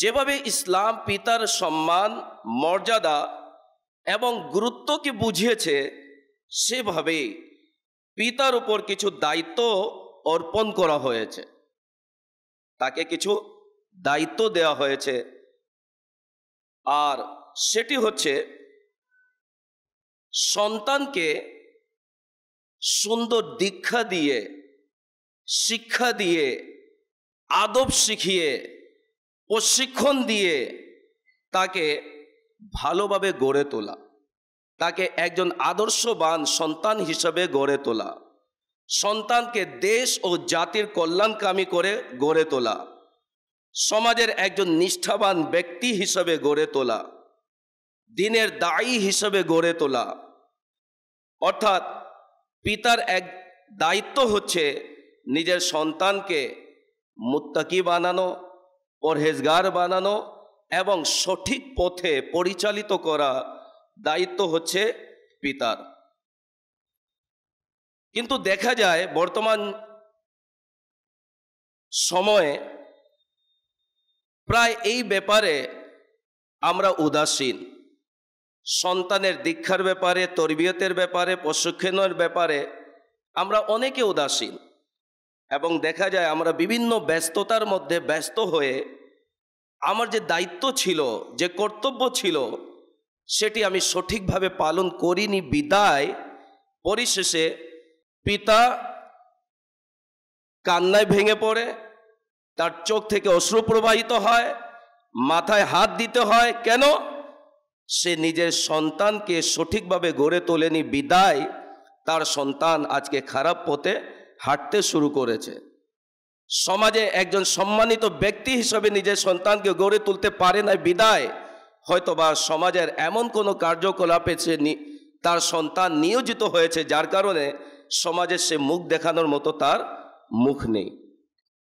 যেভাবে ইসলাম পিতার সম্মান, মর্যাদা এবং গুরুত্বকে বুঝিয়েছে, সেভাবে পিতার উপর কিছু দায়িত্ব অর্পণ করা হয়েছে, তাকে কিছু দায়িত্ব দেওয়া হয়েছে। আর সেটি হচ্ছে সন্তানকে সুন্দর দীক্ষা দিয়ে, শিক্ষা দিয়ে, আদব শিখিয়ে, প্রশিক্ষণ দিয়ে তাকে ভালোভাবে গড়ে তোলা, তাকে একজন আদর্শবান সন্তান হিসেবে গড়ে তোলা, সন্তানকে দেশ ও জাতির কল্যাণকামী করে গড়ে তোলা, সমাজের একজন নিষ্ঠাবান ব্যক্তি হিসেবে গড়ে তোলা, দ্বীনের দায়ী হিসেবে গড়ে তোলা। অর্থাৎ পিতার এক দায়িত্ব হচ্ছে নিজের সন্তানকে মুত্তাকি বানানো, পরহেজগার বানানো এবং সঠিক পথে পরিচালিত করা দায়িত্ব হচ্ছে পিতার। কিন্তু দেখা যায় বর্তমান সময়ে প্রায় এই ব্যাপারে আমরা উদাসীন। সন্তানের দীক্ষার ব্যাপারে, তরবিয়তের ব্যাপারে, প্রশিক্ষণের ব্যাপারে আমরা অনেকে উদাসীন, এবং দেখা যায় আমরা বিভিন্ন ব্যস্ততার মধ্যে ব্যস্ত হয়ে আমার যে দায়িত্ব ছিল, যে কর্তব্য ছিল, সেটি আমি সঠিকভাবে পালন করিনি বিদায় পরিশেষে পিতা কান্নায় ভেঙে পড়ে, তার চোখ থেকে অশ্রু প্রবাহিত হয়, মাথায় হাত দিতে হয়। কেন? সে নিজের সন্তানকে সঠিকভাবে গড়ে তোলেনি বিদায় তার সন্তান আজকে খারাপ পথে হাঁটতে শুরু করেছে। সমাজে একজন সম্মানিত ব্যক্তি হিসেবে নিজের সন্তানকে গড়ে তুলতে পারে না বিদায় হয়তোবা সমাজের এমন কোনো কার্যকলাপে তার সন্তান নিয়োজিত হয়েছে, যার কারণে সমাজে সে মুখ দেখানোর মতো তার মুখ নেই।